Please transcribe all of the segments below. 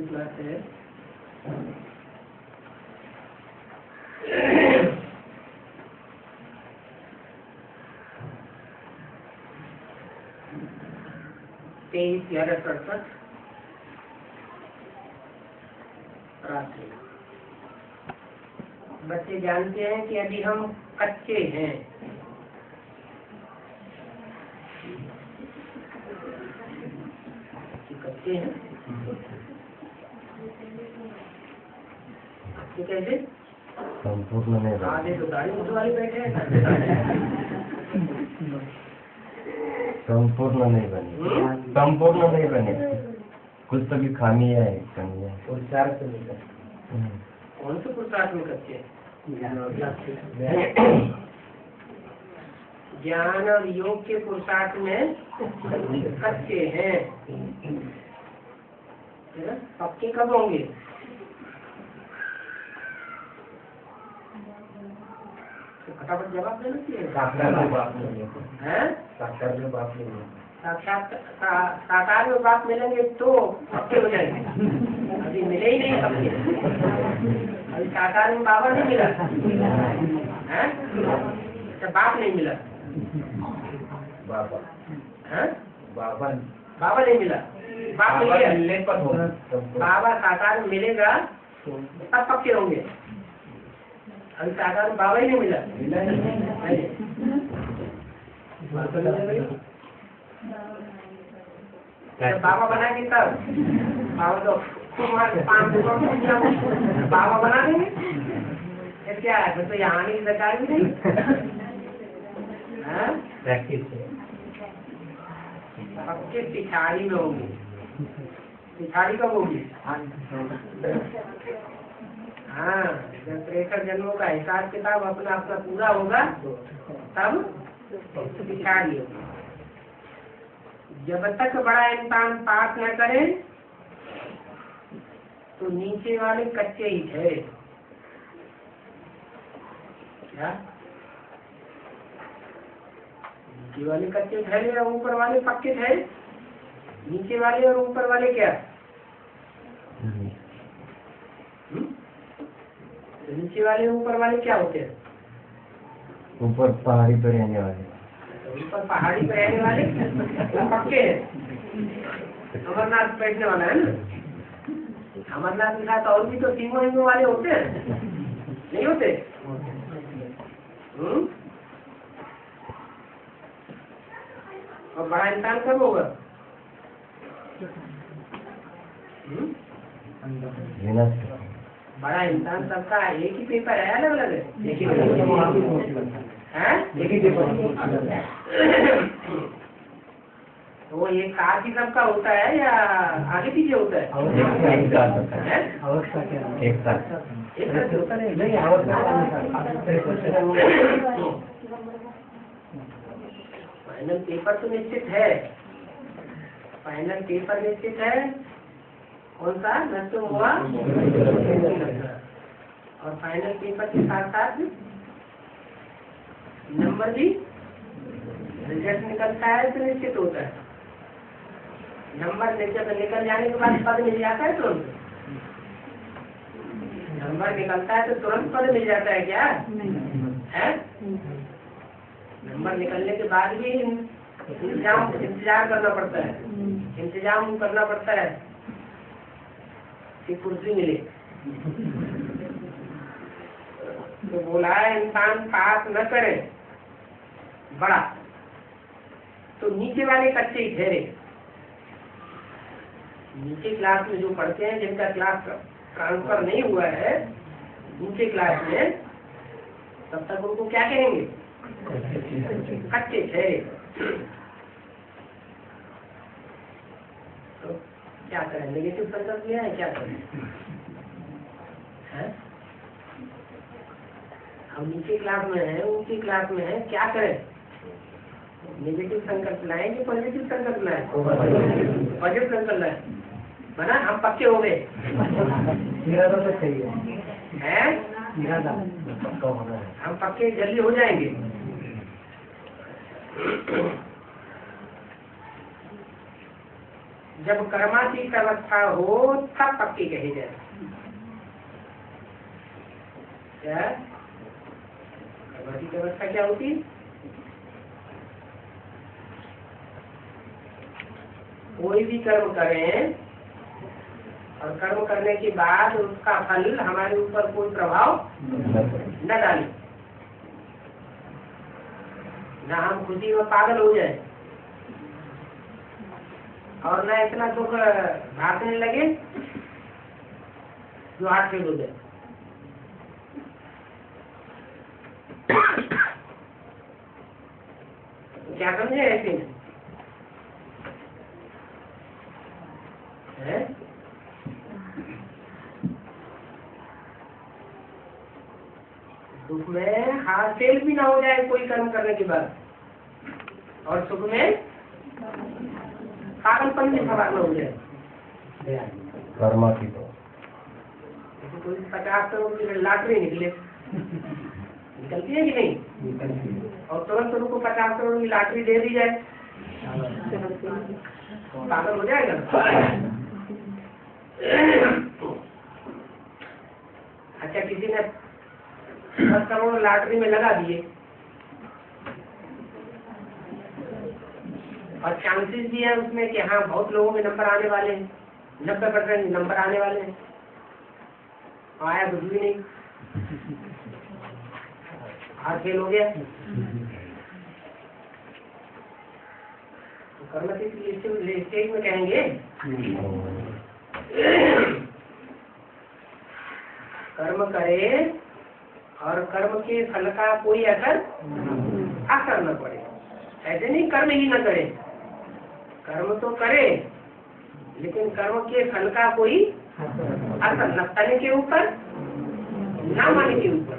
बात है। तेईस 11:67 रात्रि। बच्चे जानते हैं कि अभी हम कच्चे हैं। कच्चे हैं तो कैसे संपूर्ण नहीं बने। आधे तो गाड़ी उठवाले बैठे हैं। संपूर्ण नहीं बने, संपूर्ण नहीं बने, कुछ तो भी खामी है, कमी है। पुरुषार्थ में कौन से पुरुषार्थ में कच्चे? ज्ञान और योग के पुरुषार्थ में कच्चे हैं। पक्के कब होंगे? तो फटाफट जवाब देना चाहिए। साकार में बाप नहीं है, हैं? साकार में बाप नहीं है। साकार में बाप मिलेंगे तो पक्के हो जाएंगे, अभी मिले ही नहीं पक्के। अभी साकार में बाबा नहीं मिला है, अच्छा बाप नहीं मिला, बाबा है बाबा बाबा नहीं मिला, बाप मिल गया। मिलने पर होगा। बाबा साकार में मिलेगा तब पक्के होंगे, अभी साकार में बाबा ही नहीं मिला। जब बाबा बनाएंगे तब बाबा तो बाबा बना देंगे, क्या है तो यहाँ आने की सरकार भी नहीं। प्रैक्टिस पक्के पिछाड़ी में होगी, पिछाड़ी कब होगी? हाँ, जब 63 जन्मों का हिसाब किताब अपना अपना पूरा होगा तब पिछाड़ी होगी। जब तक बड़ा इंसान पाप न करे तो नीचे वाले कच्चे ही ठहरे। क्या नीचे वाले कच्चे ठहरे और ऊपर वाले पक्के ठहरे? नीचे वाले और ऊपर वाले क्या? तो नीचे वाले ऊपर वाले क्या होते हैं? ऊपर पहाड़ी पर रहने वाले, ऊपर पहाड़ी पे रहने वाले वो पक्के हैं। अमरनाथ बैठने वाला है ना, अमरनाथ के साथ और भी तो तीनों हिंदू वाले होते हैं, नहीं होते? और बड़ा इंसान कब होगा? बड़ा इंसान सबका एक ही पेपर है, अलग अलग है? एक ही पेपर। तो वो एक साथ ही सबका होता है या आगे पीछे होता है? एक साथ होता है। फाइनल पेपर तो निश्चित है, फाइनल पेपर निश्चित है। कौन सा? नष्ट हुआ। और फाइनल पेपर के साथ साथ नंबर भी, रिजल्ट निकलता है तो निश्चित होता है। नंबर जब निकल जाने के बाद पद मिल जाता है तुरंत, नंबर निकलता है तो तुरंत पद मिल जाता है क्या? है? नंबर निकलने के बाद भी इंतजार करना पड़ता है, इंतजाम करना पड़ता है कि कुर्सी मिले। तो बोला है इंसान पाप न करे बड़ा तो नीचे वाले कच्चे ही ठहरे। नीचे क्लास में जो पढ़ते हैं, जिनका क्लास ट्रांसफर नहीं हुआ है नीचे क्लास में, तब तक उनको क्या कहेंगे? कच्चे ठहरे। तो क्या करें? नेगेटिव संकल्प लिया है, क्या करें? हम नीचे क्लास में है, ऊंची क्लास में है, क्या करें? नेगेटिव संकल्प लाएं कि पॉजिटिव संकल्प लाएं? पॉजिटिव संकल्प लाएं। बना हम पक्के हो गए। इरादा तो सही है, इरादा पक्का होना है, हम पक्के जल्दी हो जाएंगे। जब कर्मातीत अवस्था हो तब पक्के कहे जाए। क्या कर्मातीत अवस्था क्या होती है? कोई भी कर्म करें और कर्म करने के बाद उसका फल हमारे ऊपर कोई प्रभाव न डाले, न हम खुशी में पागल हो जाए और न इतना दुख भागने लगे जो हाथ फेल हो जाए। तो क्या समझे ऐसे में? दुख में हाथ फेल भी ना हो जाए कोई कर्म करने के बाद, और सुख में पागलपन भी सवाल न हो जाए। कर्मा की तो कोई 50 करोड़ की लॉटरी निकले निकलती है कि नहीं? और तुरंत उनको 50 करोड़ की लॉटरी दे दी जाए, पागल हो जाएगा। अच्छा, किसी ने 10 करोड़ लॉटरी में लगा दिए और चांसेस भी है उसमें कि हाँ बहुत लोगों के नंबर आने वाले हैं, 90% नंबर आने वाले हैं, आया कुछ भी नहीं, हाथ फेल हो गया। तो कर्मति स्टेज में कहेंगे कर्म करे और कर्म के फल का कोई असर न पड़े। ऐसे नहीं कर्म ही न करे, कर्म तो करे लेकिन कर्म के फल का कोई असर न तन के ऊपर न मन के ऊपर।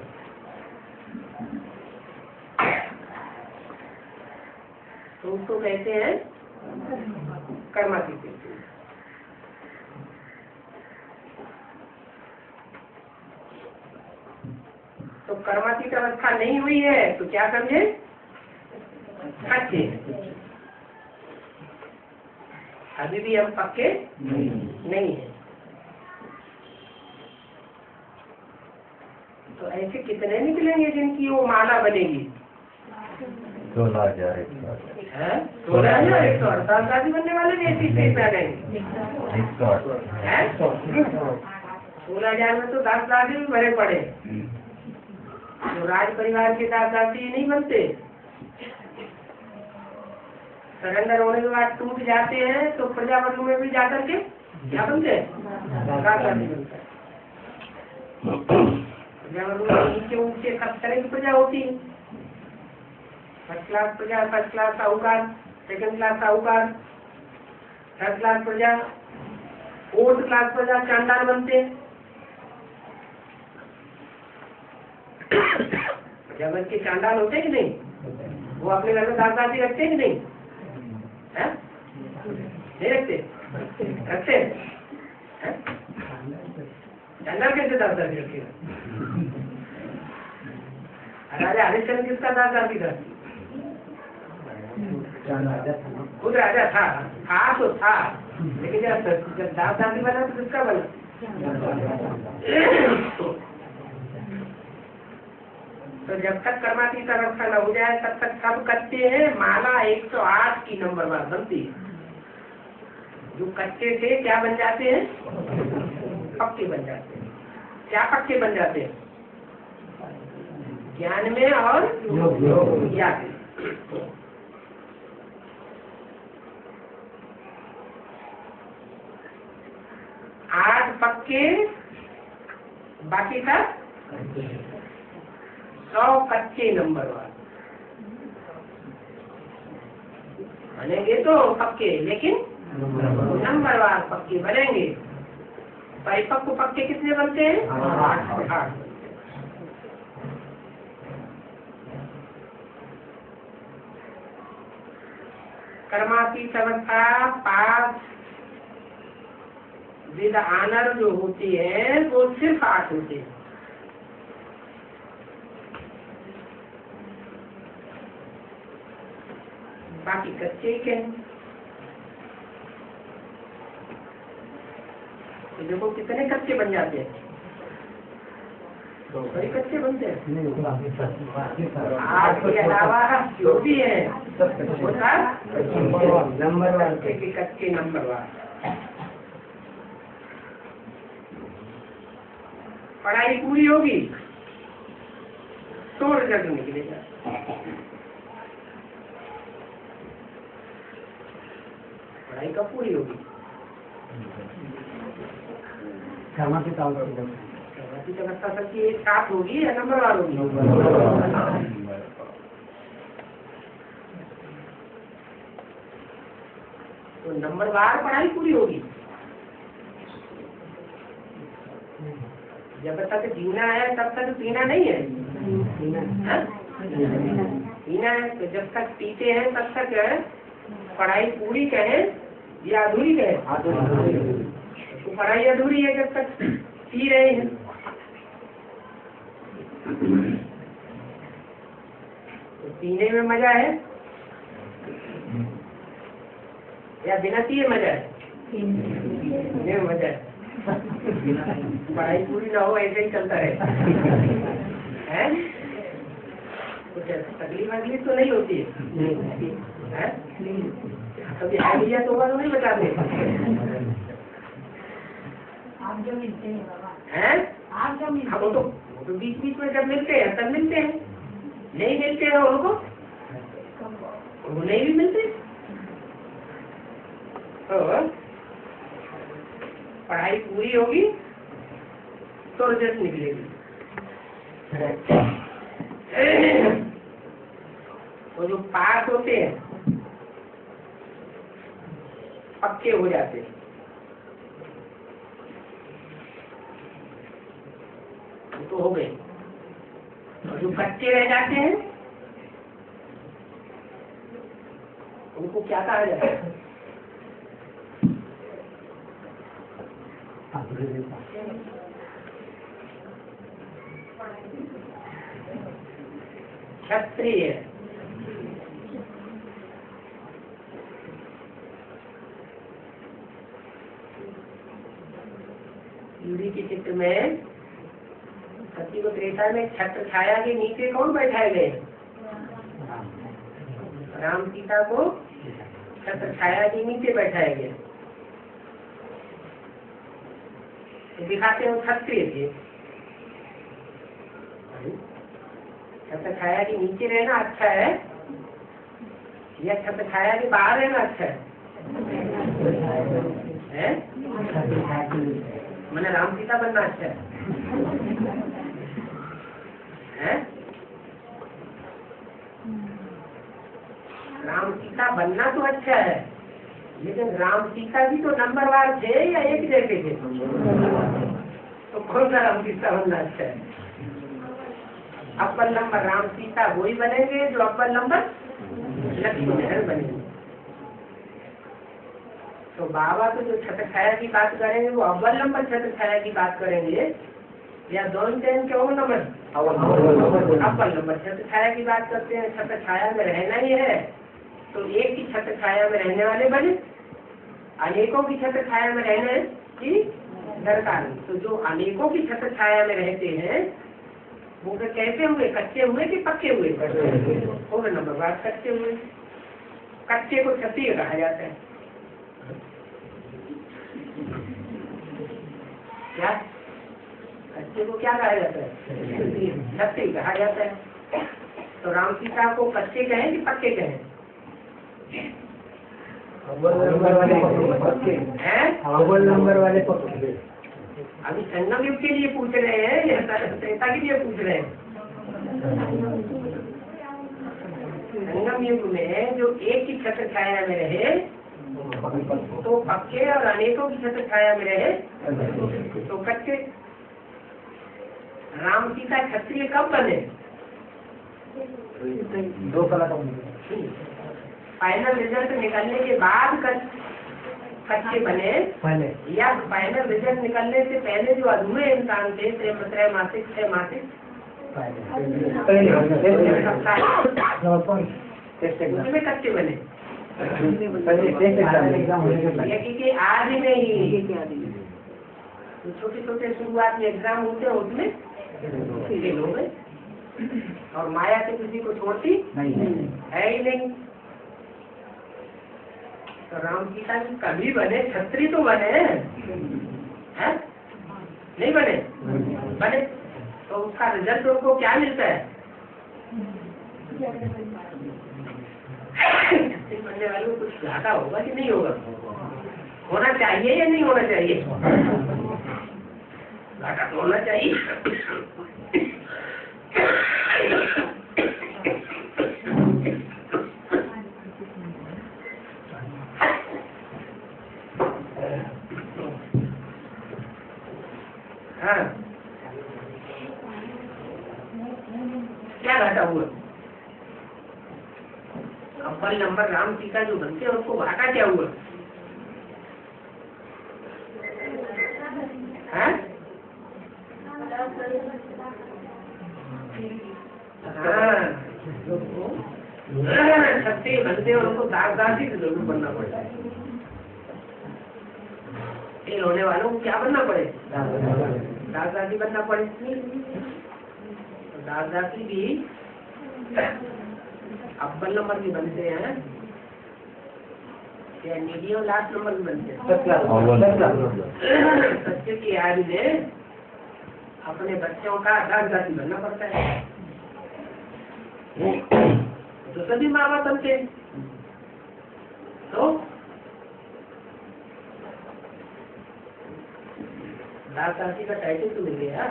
तो उसको कहते हैं कर्मातीत। तो कर्मातीत अवस्था नहीं हुई है तो क्या समझे? कच्चे। अभी भी हम पक्के नहीं है। तो ऐसे कितने निकलेंगे जिनकी वो माला बनेगी? 16,148 शादी बनने वाले भी ऐसी स्टेज पे आ जाएंगे। 16,000 में तो 10 दादी भी भरे पड़े। तो राज परिवार के साथ दादी नहीं बनते, सरेंडर होने के बाद टूट जाते हैं तो प्रजावधु में भी जाकर के क्या बनते हैं? दादी बनते हैं। प्रजावधु में नीचे ऊंचे सब तरह की प्रजा होती है। फर्स्ट क्लास प्रजा, फर्स्ट क्लास साहूकार, सेकंड क्लास साहूकार, थर्ड क्लास प्रजा, फोर्थ क्लास प्रजा चांडाल बनते हैं। जगत के चांडाल होते कि नहीं? वो अपने घर में दादी रखते कि नहीं? है? नहीं रखते? रखते? चांडाल कैसे दादी रखते? राजा हरिश्चंद्र किसका दादी था? खुद राजा था तो था, लेकिन जब दादी बना तो किसका बना? तो जब तक कर्मातीत अवस्था न हो जाए तब तक सब कच्चे हैं। माला 108 की नंबरवार बनती है। जो कच्चे थे क्या बन जाते हैं? पक्के बन जाते हैं। क्या पक्के बन जाते हैं? ज्ञान में और ज्ञान में। आज पक्के, बाकी का 100 कच्चे नंबरवार बनेंगे तो पक्के, लेकिन नंबरवार पक्के बनेंगे। परिपक्व पक्के कितने बनते हैं? 8। कर्मातीत अवस्था पास विद आनर जो होती है वो सिर्फ 8 होते हैं। बाकी कच्चे ही हैं। तो देखो कितने कच्चे बन जाते हैं? बड़े कच्चे बनते हैं। 8 के अलावा जो भी है नंबरवार के कच्चे नंबरवार। पढ़ाई पूरी होगी तो रिजल्ट निकलेगा। पढ़ाई कब पूरी होगी? कर्मातीत अवस्था तक की एक साथ होगी या नंबरवार होगी? तो नंबरवार पढ़ाई पूरी होगी। जब तक जीना है तब तक पीना नहीं है। पीना है तो जब तक पीते हैं तब तक पढ़ाई पूरी कहे या अधूरी कहे? तो पढ़ाई अधूरी है जब तक पी रहे हैं। पीने में मजा है या बिना पिए मजा है? पीने में मजा है। पढ़ाई पूरी ना हो ऐसे ही चलता रहे हैं? कुछ तकलीफ वकलीफ तो नहीं होती है? कभी आइडिया तो होगा तो नहीं बताते आप जो मिलते हैं बाबा, हैं? आप जो मिलते हाँ, वो तो बीच बीच में जब मिलते हैं तब मिलते हैं, नहीं मिलते हैं उनको वो नहीं भी मिलते। तो पढ़ाई पूरी होगी तो रिजल्ट निकलेगी। तो जो पास होते हैं पक्के हो जाते हैं, तो हो गए। और जो कच्चे रह जाते हैं उनको क्या कहा जाता है? क्षत्रिय। यूरी के चित्र में सती को त्रेता में छत्र छाया के नीचे कौन बैठाए गए? राम सीता को छत्र छाया के नीचे बैठाया गया। तो दिखाते हैं क्षत्रिय थे। छत्र छाया के नीचे रहना अच्छा है या छत्र छाया के बाहर रहना अच्छा है? मैंने राम सीता बनना अच्छा है? राम सीता बनना तो अच्छा है, लेकिन राम सीता भी तो नंबरवार थे या एक जैसे थे? तो कौन सा राम सीता बनना अच्छा है? अव्वल नंबर राम सीता वही बनेंगे जो अव्वल नंबर लक्ष्मण बनेंगे। तो बाबा तो जो छत्र छाया की बात करेंगे वो अव्वल नंबर छत्र छाया की बात करेंगे या दोनों टाइम के नंबर अव्वल नंबर छत्र छाया की बात करते हैं। छत्र छाया में रहना ही है तो एक ही छत्र छाया में रहने वाले बने, अनेकों की छत्र छाया में रहने की दरकार नहीं। तो जो अनेकों की छत्र छाया में रहते हैं वो कैसे हुए? कच्चे हुए कि पक्के हुए? हो गए नंबर बात कच्चे हुए। कच्चे को क्षत्रिय कहा जाता है। क्या कच्चे को क्या कहा जाता है? क्षत्रिय कहा जाता है। तो राम सीता को कच्चे कहें कि पक्के कहें? अव्वल नंबर वाले पक्के। अभी संगम युग के लिए पूछ रहे हैं या त्रेता के लिए पूछ रहे हैं? संगम युग में जो एक की छत्र छाया में रहे तो पक्के और अनेकों की छत्र छाया में रहे तो कच्चे। राम सीता क्षत्रिय कब बने? 2 साल फाइनल रिजल्ट निकलने के बाद कच्चे बने पहले या फाइनल रिजल्ट निकलने से पहले जो अधूरे इंसान थे त्रैमासिक 6 मासिक उसमें कच्चे बने? क्योंकि आज ही नहीं तो छोटे छोटे शुरुआत में एग्जाम होते हैं उसमें फेल हो गए। और माया से किसी को छोड़ती है ही नहीं। तो राम सीता जी कभी बने? क्षत्रिय तो बने हैं? नहीं बने? बने तो उसका रिजल्ट उनको क्या मिलता है? क्षत्रिय बनने वाले को कुछ घाटा होगा कि नहीं होगा? होना चाहिए या नहीं होना चाहिए? घाटा तो होना चाहिए। हाँ क्या घाटा हुआ? अव्वल नंबर राम सीता जो बनते हैं उसको घाटा क्या हुआ? हाँ हाँ सत्य बनते हैं उनको दास-दासी से जरूर बनना पड़ता है। फेल होने वालों को क्या बनना पड़े? दास-दासी बनना पड़े। दास-दासी भी अव्वल नंबर भी बनते हैं या मीडियम लास्ट नंबर भी बनते हैं। सत्य की याद में अपने बच्चों का दास-दासी बनना पड़ता है। तो सभी माँ बाप बनते हैं। तो दास-दासी का टाइटल तो मिल गया।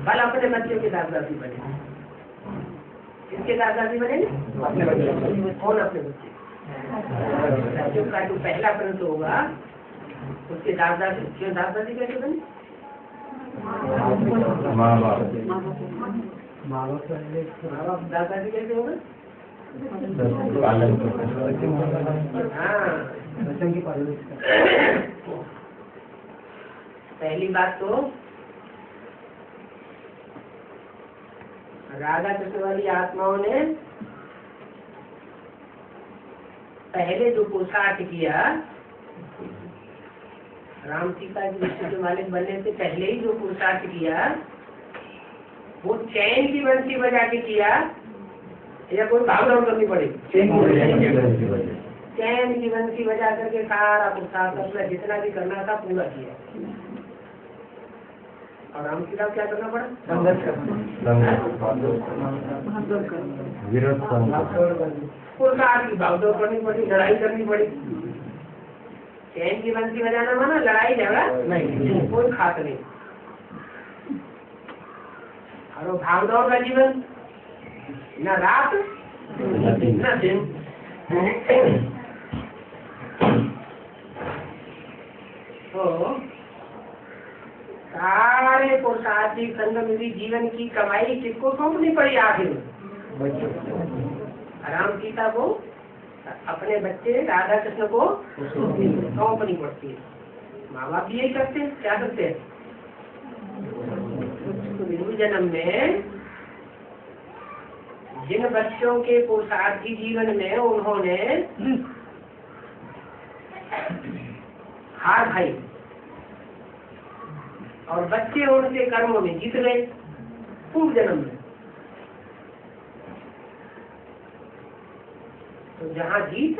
बल अपने बच्चों के दास-दासी बने। किसके दास-दासी बने? अपने बच्चे। कौन अपने बच्चे? का जो पहला प्रश्न होगा उसके दास-दासी, क्यों दास-दासी कैसे बने? माँ बाप दास-दासी कैसे होगा? पालन हाँ, पहली बात तो राधा कृष्ण वाली आत्माओं ने पहले जो पुरुषार्थ किया, राम सीता जी विश्व के मालिक बनने से पहले ही जो पुरुषार्थ किया वो चैन की बंसी बजा के किया या कोई भागदौड़ करनी पड़ी? चैन की बंसी बजा करके सारा पुरुषार्थ अपना जितना भी करना था पूरा किया। और राम सीता क्या करना पड़ा? विरोध पुरुषार्थ की भागदौड़ करनी पड़ी, लड़ाई करनी पड़ी। चैन की बंसी बजाना माना लड़ाई झगड़ा नहीं, कोई खास नहीं। और भागदौड़ का जीवन, न रात न दिन। तो सारे पुरुषार्थी संगम जीवन की कमाई किसको सौंपनी पड़ी? आखिर राम सीता को, अपने बच्चे राधा कृष्ण को सौंपनी पड़ती है। माँ बाप भी यही करते हैं। क्या करते हैं? हिंदू जन्म में जिन बच्चों के पुरुषार्थी जीवन में उन्होंने हार खाई और बच्चे उनके कर्मों में जीत गए पूर्व जन्म में, तो जहाँ जीत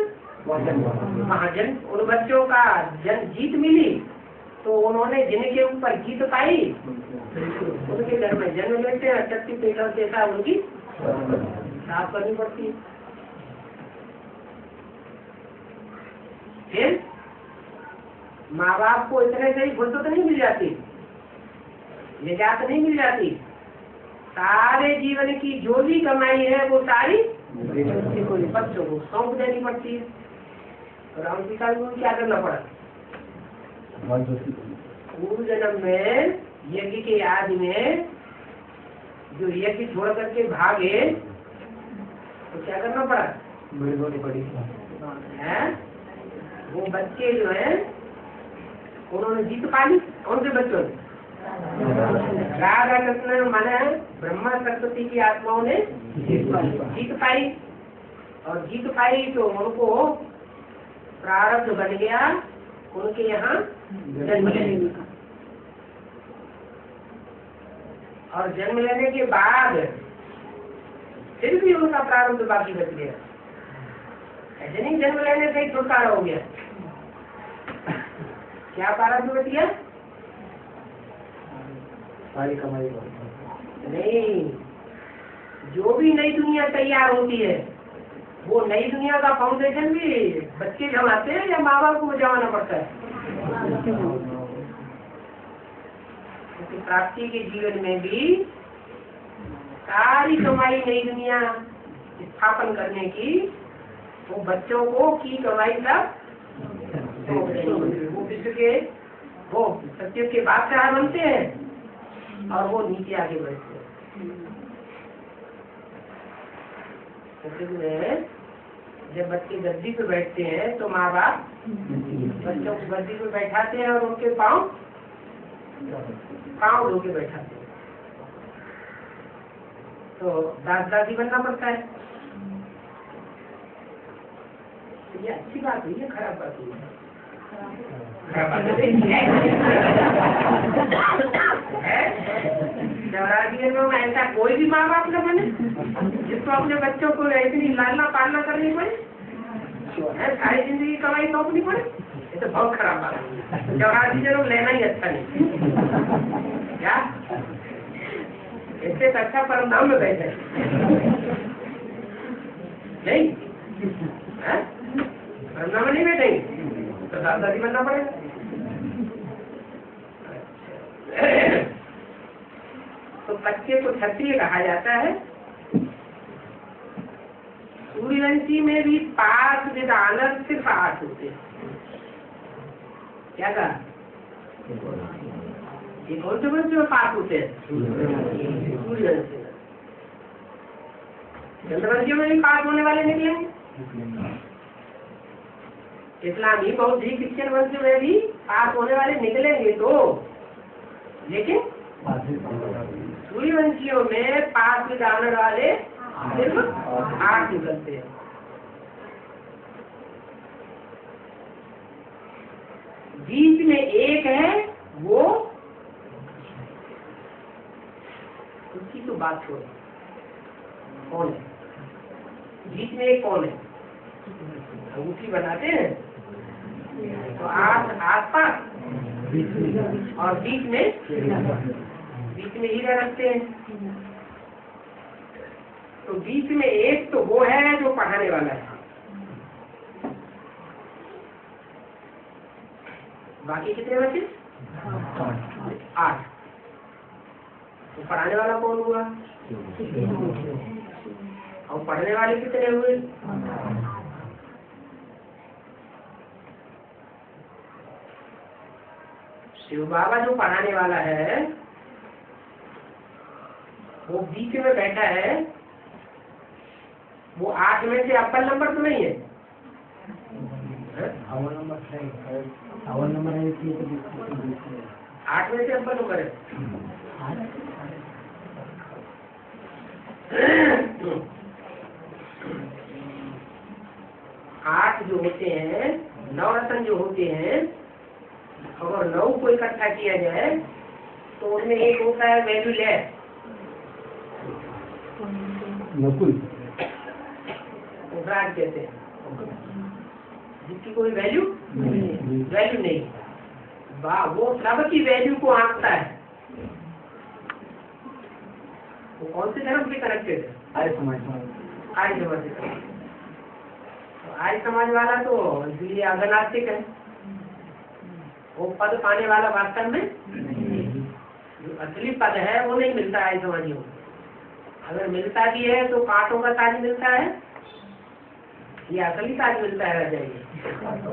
वहाँ जन, उन बच्चों का जीत मिली तो उन्होंने जिनके ऊपर जीत पाई उनके घर में जन्म लेते हैं। शक्ति पेटा जैसा उनकी साफ करनी पड़ती है। फिर माँ बाप को इतने से ही फुर्सत नहीं मिल जाती, निजात नहीं मिल जाती। सारे जीवन की जो भी कमाई है वो सारी बच्चों को सौंप देनी पड़ती है। तो राम सीता को क्या करना पड़ा? पूर्व जन्म में यज्ञ के याद में जो यज्ञ छोड़ करके भागे तो क्या करना पड़ा? है वो बच्चे जो है उन्होंने जीत पाली। कौन से बच्चों ने? राधा कृष्ण माने ब्रह्मा सरस्वती की आत्माओं ने जीत पाई। और जीत पाई तो उनको प्रारब्ध बन गया उनके यहाँ जन्म लेने का। और जन्म लेने के बाद फिर भी उनका प्रारब्ध बाकी बच गया। ऐसे नहीं जन्म लेने से ही छुटकारा हो गया। क्या प्रारब्ध बच गया? सारी कमाई नहीं, जो भी नई दुनिया तैयार होती है वो नई दुनिया का फाउंडेशन भी बच्चे जमाते हैं या माँ बाप को जमाना पड़ता है? प्राप्ति के जीवन में भी सारी कमाई नई दुनिया स्थापन करने की वो बच्चों को की कमाई सब वो विश्व के वो सत्य के बादशाह बनते हैं और वो नीचे आगे बढ़ते हैं। सत्य में जब बच्चे गद्दी पे बैठते हैं तो माँ बाप बच्चों को गद्दी पे बैठाते हैं और उनके पाँव पाँव धो के बैठाते हैं। तो दास दादी बनना पड़ता है। ये अच्छी बात हुई है, खराब बात हुई है? देवराजी में ऐसा कोई भी माँ बाप न बने जिसको अपने बच्चों को इतनी लालना पालना करनी पड़े, सारी जिंदगी कमाई सौंपनी पड़े। ये तो बहुत खराब बात है। देवराजी जरूर लेना ही अच्छा नहीं। क्या इससे अच्छा परमधाम में बैठे नहीं, परमधाम में नहीं बैठेंगे तो दादा दादी बनना पड़ेगा। तो बच्चे को क्षत्रिय कहा जाता है। सूर्यवंशी में भी 5 विधान सिर्फ 8 होते हैं। क्या कहा? ये कौन से वंश में 5 होते हैं? सूर्यवंशी में। चंद्रवंशियों में भी 5 होने वाले निकलेंगे। इस्लामी बौद्ध क्रिश्चियन वंश में भी 5 होने वाले निकलेंगे। तो लेकिन सूर्यवंशियों में 5 विधान वाले सिर्फ 8 निकलते हैं। बीच में एक है, वो उसकी तो बात छोड़, कौन है बीच में? एक कौन है? अंगूठी बनाते हैं तो आस-पास और बीच में हीरा रखते हैं। तो बीच में एक तो वो है जो पढ़ाने वाला है, बाकी कितने बचे? 8। तो पढ़ाने वाला कौन हुआ? और पढ़ने वाले कितने हुए? शिव बाबा जो पढ़ाने वाला है वो बीच में बैठा है। वो 8 में से अव्वल नंबर तो नहीं है? अव्वल नंबर है। अव्वल नंबर है इसलिए तो 8 में से अव्वल नंबर है। 8 जो होते हैं, 9 रत्न जो होते हैं, अगर 9 को इकट्ठा किया जाए तो उसमें एक होता है वैल्यू लेस, नकुल उपराग कहते हैं, जिसकी कोई वैल्यू नहीं। वो सब की वैल्यू को आंकता है। वो कौन से धर्म से कनेक्टेड है? आर्य समाज आर्य समाज से कनेक्टेड। आर्य समाज वाला तो इसलिए अगनास्तिक है। वो पद पाने वाला वास्तव में जो असली पद है वो नहीं मिलता है समाजियों को। अगर मिलता भी है तो कांटों का ताज मिलता है या असली ताज मिलता है? रह जाइए, कांटों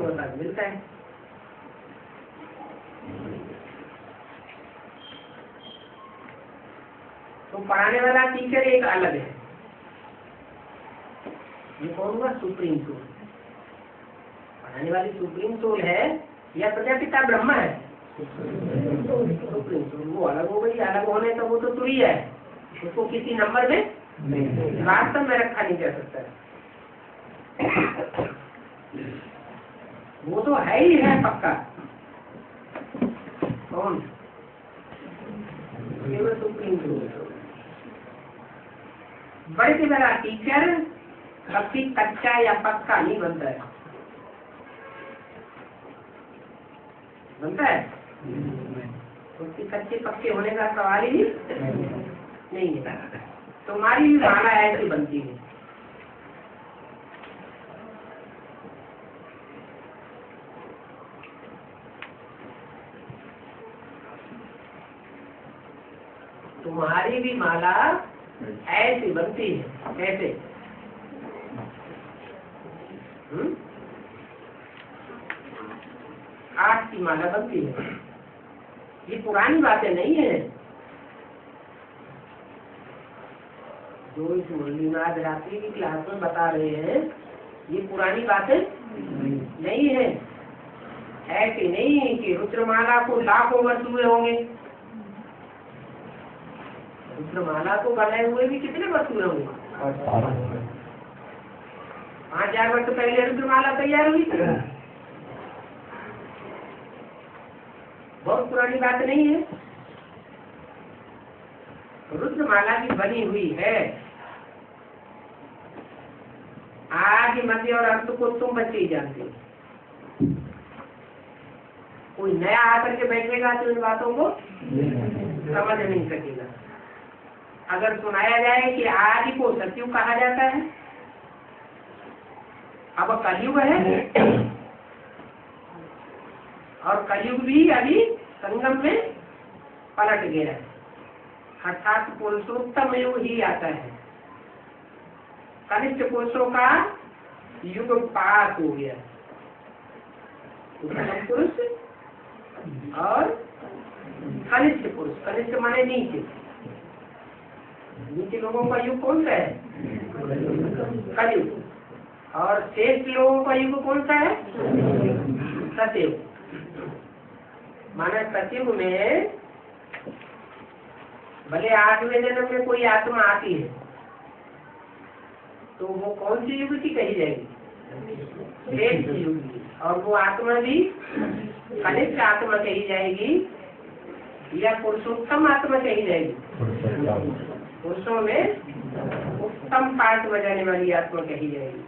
का ताज मिलता है। तो पढ़ाने वाला टीचर एक अलग है। ये कौन हुआ? Supreme soul. पढ़ाने वाली सुप्रीम सोल है या प्रजापिता ब्रह्मा है? सुप्रीम सोल वो अलग हो गई। अलग होने तो वो तो तुरीय है, उसको किसी नंबर में वास्तव में रखा नहीं जा सकता। वो तो है ही है पक्का। कौन? Supreme soul. बड़े से बड़ा टीचर कभी कच्चा या पक्का नहीं बनता है। बनता है? उसके कच्चे पक्के होने का सवाल ही नहीं है। तो हमारी भी माला ऐसी बनती है। तुम्हारी भी माला ऐसी बनती है। कैसे? 8 की माला बनती है। ये पुरानी बातें नहीं है। जो इस मुरली में आज रात्रि की क्लास में बता रहे हैं ये पुरानी बातें नहीं है। ऐसे नहीं कि रुद्रमाला को लाखों वर्ष हुए होंगे। रुद्रमाला को बनाए हुए भी कितने वर्ष हुए होंगे? 5000 वर्ष पहले रुद्रमाला तैयार हुई थी। बहुत पुरानी बात नहीं है। रुद्रमाला की बनी हुई है। आदि मध्य और अंत को तुम बच्चे ही जानते हो। कोई नया आकर के बैठेगा तो इन बातों को समझ नहीं सकेगा। अगर सुनाया जाए कि आदि को सतयुग कहा जाता है, अब कलयुग है और कलयुग भी अभी संगम में पलट गया है, अर्थात पुरुषोत्तम युग ही आता है। कनिष्ठ पुरुषों का युग पास हो गया। उत्तम पुरुष और कनिष्ठ पुरुष, कनिष्ठ माने नीचे, नीचे लोगों का युग कौन सा है? कलयुग। और श्रेष्ठ लोगों का युग कौन सा है? सतयुग। माना सतयुग में भले 8वें जन्म में कोई आत्मा आती है तो वो कौन सी युग की कही जाएगी? श्रेष्ठ युग की। और वो आत्मा भी कनिष्ठ आत्मा कही जाएगी या पुरुषोत्तम आत्मा कही जाएगी? पुरुषों में उत्तम पाठ बजाने वाली आत्मा कही जाएगी।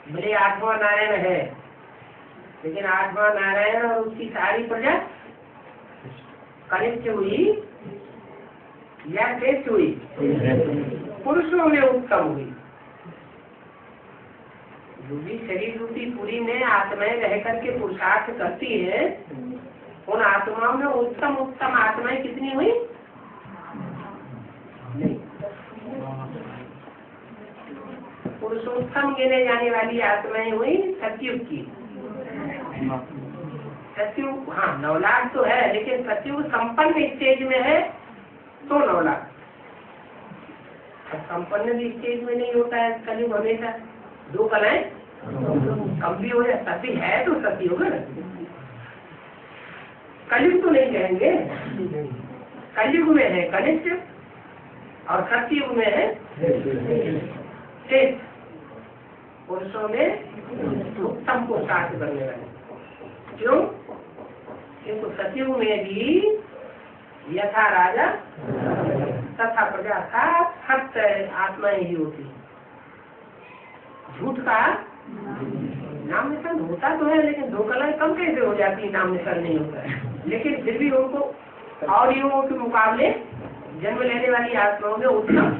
भले 8वां नारायण है, लेकिन 8वां नारायण और उसकी सारी प्रजा कनिष्ठ हुई या श्रेष्ठ हुई? पुरुषों में उत्तम हुई। जो भी शरीर रूपी पूरी में आत्माएं रह करके पुरुषार्थ करती है, उन आत्माओं में उत्तम उत्तम आत्माएं कितनी हुई? नहीं। पुरुषोत्तम गिने जाने वाली आत्माएं हुई सतयुग की। सतयुग, हाँ 9 लाख तो है, लेकिन सतयुग संपन्न स्टेज में है तो 9 लाख। संपन्न भी स्टेज में नहीं होता है कलयुग, हमेशा 2 कलाएं कम भी हो जाए। सती है तो सतयुग है, कलयुग तो नहीं कहेंगे। कलयुग में है कनिष्ठ और सतयुग में है श्रेष्ठ। पुरुषों में उत्तम को साथ करने वाले। क्यों? क्योंकि सतयुग में भी यथा राजा तथा प्रजा, सात सत्य आत्माएं ही होती। झूठ का नाम निशान होता तो है, लेकिन 2 कलाएं कम कैसे हो जाती, नाम निशान नहीं होता है। लेकिन फिर भी उनको और युगों के मुकाबले जन्म लेने वाली आत्माओं में उत्तम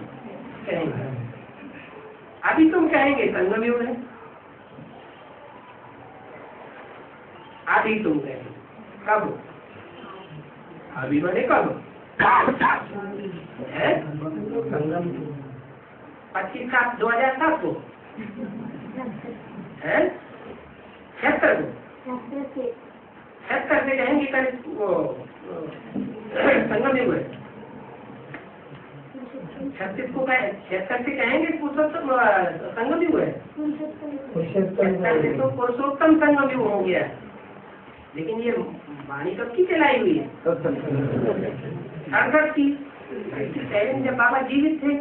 कहेंगे। अभी तुम कहेंगे संगम युग है, अभी तुम कहेंगे। कब? अभी मैंने कब? 25/7/2007 को है, 76 को 76 से कहेंगे संगम युग है। 36 को 76 से कहेंगे पुरुषोत्तम संगम युग है। तो पुरुषोत्तम संगम युग हो गया। लेकिन ये वाणी कब की चलाई हुई है? 68 की, जब बाबा जीवित थे,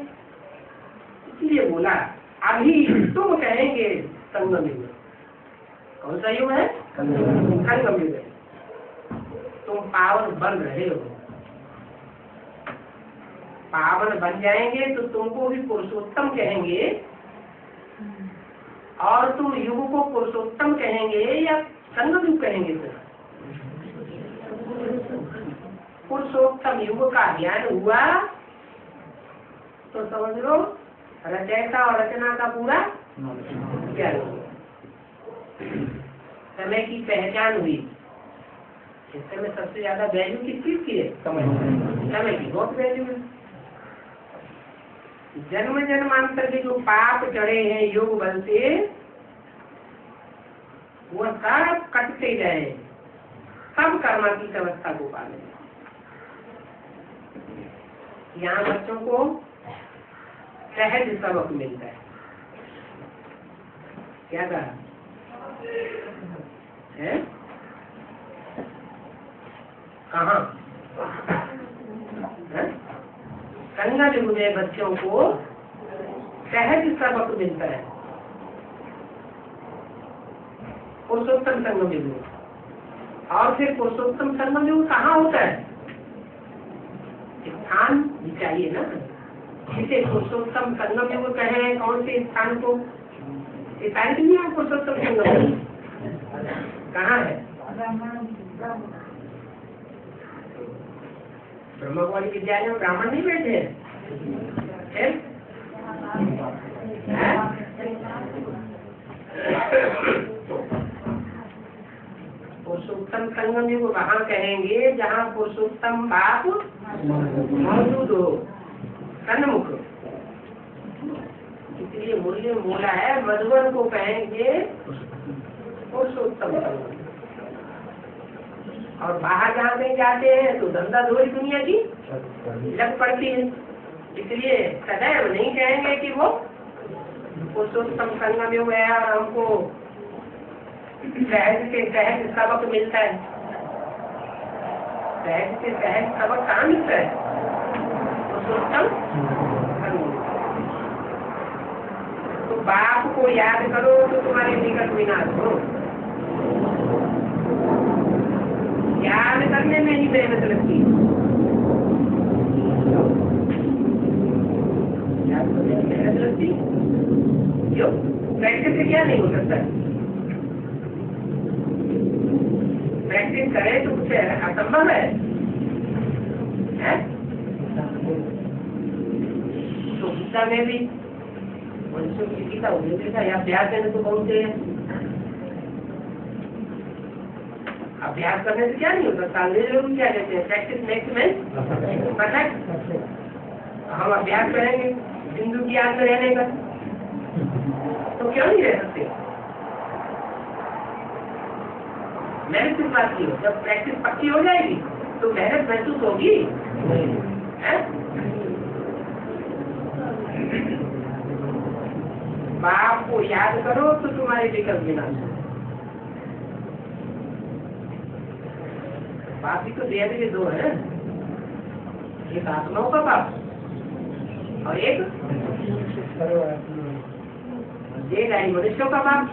इसलिए बोला अभी तुम कहेंगे संगम युग। कौन सा युग है? संगम युग है। तुम पावन बन रहे हो, पावन बन जाएंगे तो तुमको भी पुरुषोत्तम कहेंगे। और तुम युग को पुरुषोत्तम कहेंगे या संगम युग कहेंगे? पुरुषोत्तम युग का ज्ञान हुआ तो समझ लो रचयिता और रचना का पूरा ज्ञान हुआ। समय की पहचान हुई। इस समय सबसे ज्यादा वैल्यू किस चीज की है? समय की बहुत वैल्यू है। जन्म जन्मांतर के जो पाप चढ़े हैं योग बल से, वह सब कटते जाए, सब कर्मातीत अवस्था को पाले। यहाँ बच्चों को सहज सबक मिलता है। क्या कहा? है कहाँ संगम युग में बच्चों को सहज सबक मिलता है। पुरुषोत्तम संगम युग में। और फिर पुरुषोत्तम संगम युग कहाँ होता है? स्थान भी चाहिए ना, इसे पुरुषोत्तम संगम युग कहे। कौन से स्थान को? ये सारी दुनिया में पुरुषोत्तम संगम युग कहाँ है? ब्रह्मकुमारी विद्यालय में ब्राह्मण नहीं बैठे हैं? पुरुषोत्तम संगम युग वहाँ कहेंगे जहाँ पुरुषोत्तम बाप मौजूद हो, सन्मुख। इसलिए मूल्य मूला है, मधुबन को कहेंगे पुरुषोत्तम संगम। और बाहर जहाँ कहीं जाते हैं तो धंधा धोरी दुनिया की लग पड़ती है, इसलिए सदैव नहीं कहेंगे कि वो पुरुषोत्तम संगम युग है और हमको सहज से सहज सबक मिलता है। सहज से सहज सबक कहाँ मिलता है? पुरुषोत्तम संगम। तो बाप को याद करो तो तुम्हारे निकट विनाश हो। याद करने में ही मेहनत लगती है, याद करने में मेहनत लगती है। क्यों? प्रैक्टिस से क्या नहीं हो सकता? प्रैक्टिस करे तो कुछ असंभव है? तो गीता में भी मनुष्यों की गीता होती था, अभ्यास करने तो बहुत से अभ्यास करने से क्या नहीं होता? लोग क्या कहते हैं? Practice makes man perfect. हम अभ्यास करेंगे बिंदु की याद में रहने का, तो क्यों नहीं रह सकते? मेहनत किस बात की हो? जब प्रैक्टिस पक्की हो जाएगी तो मेहनत महसूस होगी। बाप को याद करो तो तुम्हारे विकल्प विनाश हो। बाप भी तो देह के दो है, एक आत्माओं का बाप और एक देहधारी मनुष्यों का बाप।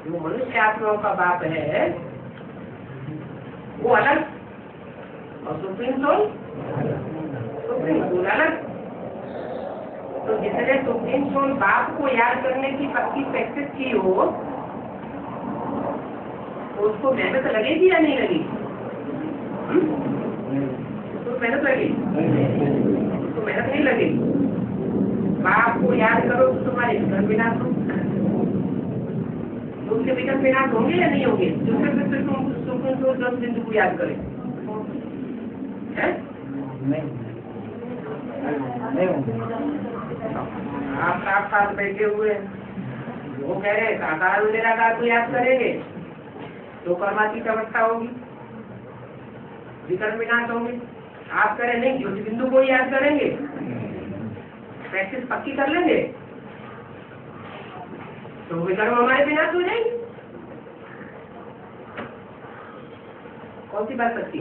जो मनुष्य आत्माओं का बाप है वो अलग और सुप्रीम सोल अलग। तो जिसने सुप्रीम सोल बाप को याद करने की पक्की प्रैक्टिस की हो तो उसको मेहनत लगेगी या नहीं लगेगी? तो मेहनत लगेगी, तो मेहनत नहीं लगेगी। बाप को याद करो तो तुम्हारे विकल्प विनाश हो। तुमसे विकल्प विनाश होंगे या नहीं होंगे? दूसरे तुम सुप्रीम सोल 10 बिंदु को याद करें, आप साथ बैठे हुए वो कह रहे साकार निराकार को याद करेंगे तो परमात्मा की अवस्था होगी, विकल्प विनाश होंगे। आप करें नहीं, ज्योति बिंदु को याद करेंगे, प्रैक्टिस पक्की कर लेंगे तो विकल्प हमारे विनाश हो जाएंगे। कौन सी बात सच्ची?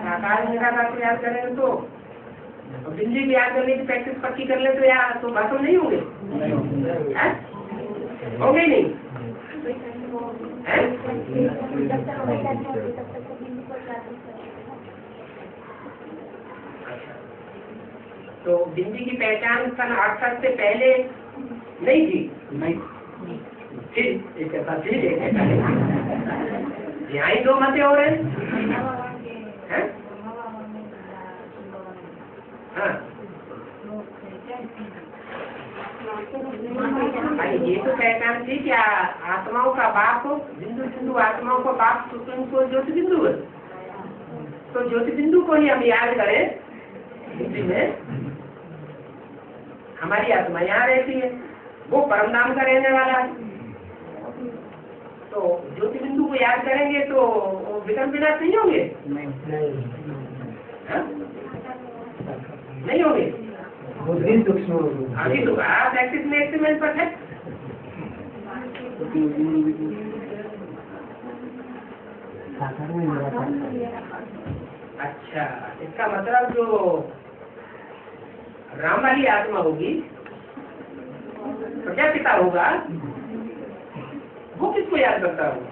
साकार निराकार को याद करेंगे तो बिंदु की याद करने की प्रैक्टिस पक्की कर ले तो यार तो बातों नहीं होंगे, होंगे नहीं। तो बिंदी की पहचान सन 68 से पहले नहीं थी। यहाँ ही दो मते हो रहे हैं। हाँ ये तो पहचान थी कि आत्माओं का बाप बिंदु बिंदु आत्माओं का बाप सुप्रीम को ज्योति बिंदु है। तो ज्योति बिंदु को ही हम याद करें, बुद्धि में हमारी आत्मा यहाँ रहती है, वो परम धाम का रहने वाला है। तो ज्योति बिंदु को याद करेंगे तो विकल्प विनाश नहीं होंगे, नहीं होंगे। प्रैक्टिस में एक्सपेरिमेंट परफेक्ट। साकार में निराकार। अच्छा, इसका मतलब जो राम वाली आत्मा होगी, प्रजापिता होगा, वो किसको याद करता होगा?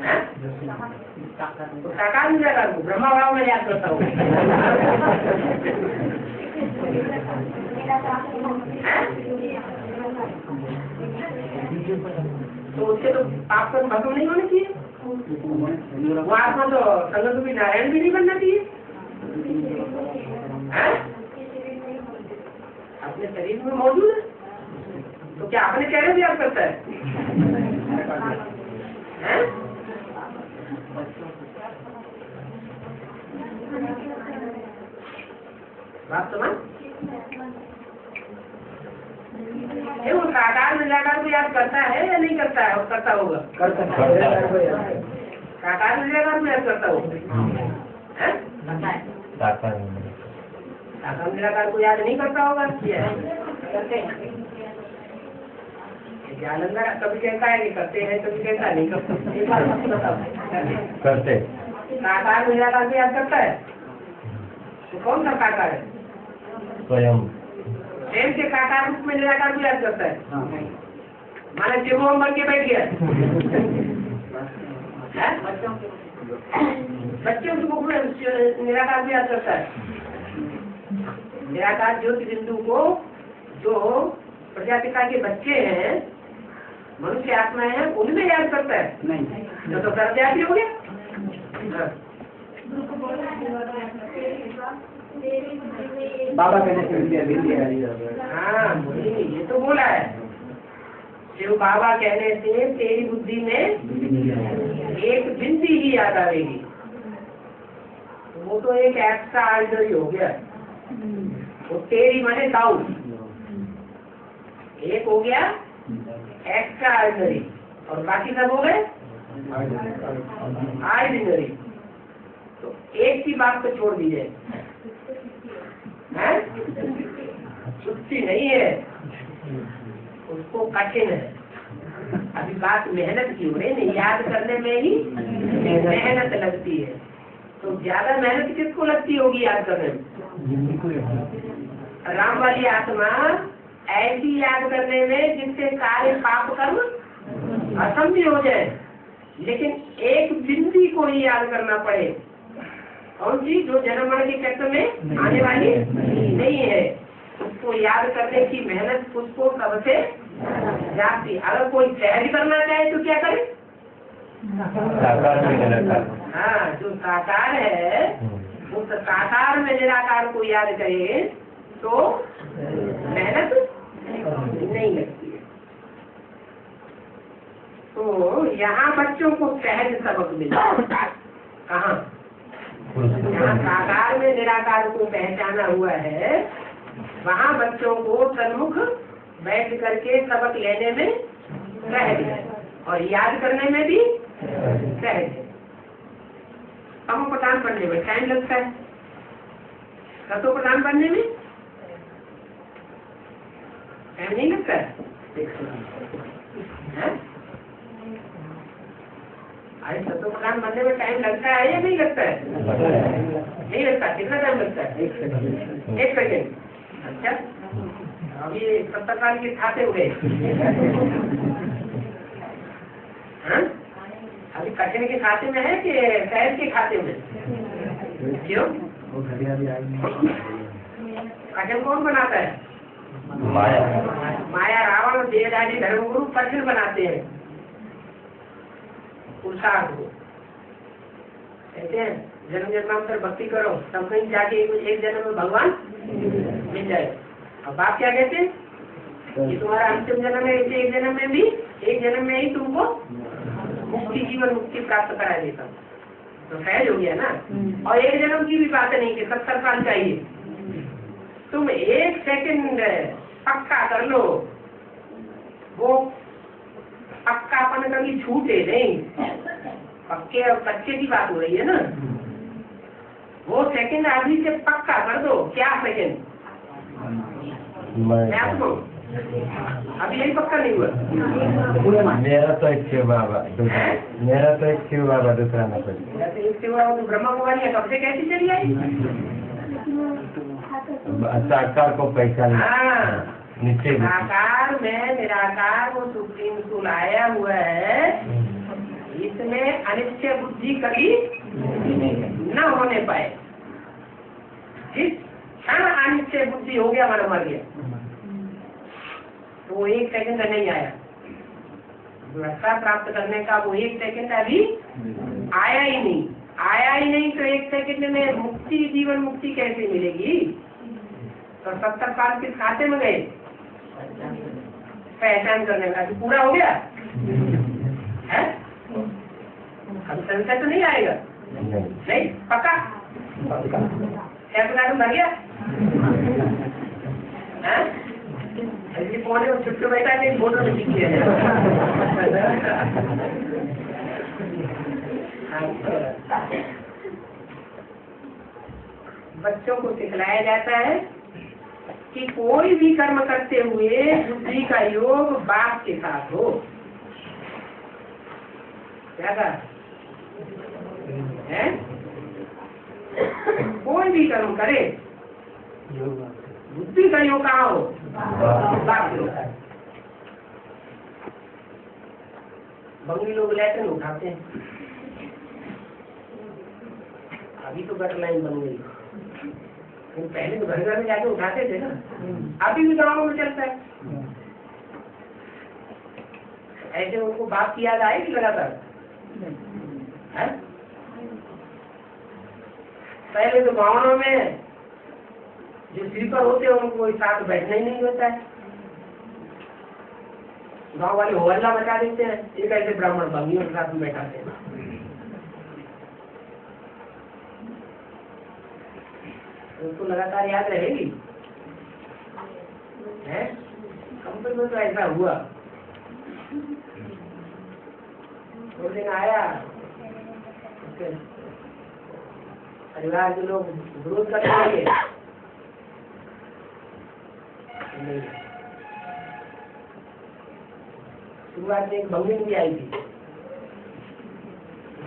हैं? तो साकार निराकार को ब्रह्मा भाव में याद करता होगा। हैं? तो उसके तो पाप कर्म भस्म नहीं होने चाहिए। वो आत्मा तो संगत भी नारायण भी नहीं बनना चाहिए। हैं? अपने शरीर में मौजूद है, तो क्या अपने चेहरे भी याद करता है? हैं? बात समझ? ये वो साकार निराकार को याद करता है या नहीं करता है? करता होगा। साकार निराकार को याद करता होगा। हैं? साकार साकार निराकार को याद नहीं करता होगा। करते हैं। जालंधर कभी कहता है कि करते हैं, कभी कहता नहीं करते। एक बार बताओ। करते। साकार निराकार को याद करता है तो कौन सा साकार है? स्वयं स्वयं के साकार रूप में निराकार को याद करता है। माना शिवोम बन के बैठ गया। बच्चों के मुख में निराकार को याद करता है। निराकार ज्योति बिंदु को जो प्रजापिता के बच्चे हैं, मनुष्य आत्माएं हैं, उनमें याद करता है। नहीं तो कर जाती हो गया। बाबा कहने हाँ, ये तो बोला है। शिव बाबा कहने से तेरी बुद्धि में एक बिंदी ही याद आएगी। वो तो एक एक्स्ट्रा ऑर्डिनरी हो गया। वो तेरी माने दाऊ, एक हो गया एक्स्ट्रा ऑर्डिनरी और बाकी सब हो गए ऑर्डिनरी। तो एक की बात को छोड़ दीजिए, छुट्टी नहीं है, उसको कठिन है। अभी बात मेहनत की हो रही है, याद करने में ही मेहनत लगती है। तो ज्यादा मेहनत किसको लगती होगी याद करने में? राम वाली आत्मा ऐसी याद करने में जिससे सारे पाप कर्म असंभव हो जाए, लेकिन एक बिंदी को ही याद करना पड़े। कौन सी? जो जन्म मरण के चक्कर में आने वाली नहीं है, उसको याद करने की मेहनत उसको सबसे जाती। अगर कोई सहज करना चाहे तो क्या करे? साकार में निराकार। हाँ, जो साकार है उस साकार में निराकार को याद करे तो मेहनत नहीं लगती है। तो यहाँ बच्चों को सहज सबक मिला। कहाँ? यहाँ साकार में निराकार को पहचाना हुआ है, वहाँ बच्चों को सन्मुख बैठ करके सबक लेने में सहज है और याद करने में भी सहज है। हम प्रदान पढ़ने में टाइम लगता है, तत्व प्रदान पढ़ने में टाइम नहीं लगता है। अरे तत्व प्रदान बनने में टाइम लगता है या नहीं लगता है? नहीं लगता। कितना टाइम लगता है? 1 सेकेंड। अच्छा, अभी 70 साल के खाते हुए अभी कठिन के खाते में है कि सहज के खाते में? क्यों? कठिन कौन बनाता है? माया। माया, रावण और देवदासी धर्मगुरु कठिन बनाते हैं पुरुषार्थ को। कहते हैं जन्म जन्मांतर भक्ति करो, तब कहीं जाके एक जन्म में भगवान मिल जाए। अब बाप क्या कहते हैं? ये तुम्हारा अंतिम जन्म है, इसे एक जन्म में ही तुमको मुक्ति, जीवन मुक्ति प्राप्त करा देता हूँ। तो सहज हो गया ना। और एक जन्म की भी बात नहीं कि 70 साल चाहिए। तुम 1 सेकंड पक्का कर लो, वो पक्कापन कभी छूटे नहीं। पक्के और कच्चे की बात हो रही है ना। वो सेकंड अभी से पक्का कर दो। क्या सेकंड? अभी यही पक्का नहीं हुआ। मेरा तो एक शिव बाबा दूसरा, मेरा तो एक शिव बाबा दूसरा न कोई। जैसे एक सेवा तो ब्रह्मा कुमारी है, कब से कैसी चली आई? साकार को पैसा हाँ, नीचे साकार में निराकार वो सुप्रीम सोल आया हुआ है, इसमें अनिश्चय बुद्धि कभी न होने पाए। जिस क्षण अनिश्चय बुद्धि हो गया मन मर गया, तो वो 1 सेकंड नहीं आया। व्यवस्था प्राप्त करने का वो 1 सेकंड अभी आया ही नहीं, तो 1 सेकंड में मुक्ति, जीवन मुक्ति कैसे मिलेगी? तो 70 साल किस खाते में गए पहचान करने का? पूरा हो गया है? अब संशय तो नहीं आएगा? नहीं, पक्का कैसे भर गया है? ऐसी कौन है छुट्टी बैठा नहीं, फोटो में दिख गया। बच्चों को सिखलाया जाता है कि कोई भी कर्म करते हुए बुद्धि का योग बाप के साथ हो। क्या कहा है? कोई भी कर्म करे बुद्धि का योग कहाँ हो? बाप के साथ। बंगी लोग लेटर उठाते हैं, अभी तो गट लाइन बन गई, पहले तो घर घर में जाके उठाते थे ना, अभी भी गाँव में चलता है। ऐसे उनको बात की याद आएगी लगातार है? पहले तो गाँव में जो स्लीपर होते हैं उनको साथ बैठना ही नहीं होता है, गाँव वाले होल्ला मचा देते हैं। एक ऐसे ब्राह्मण बंगियों के साथ में बैठाते हैं, उनको लगातार याद रहेगी है? कंपनी में तो ऐसा हुआ, वो दिन आया परिवार के लोग विरोध करने लगे, शुरुआत में एक बंगी भी आई थी,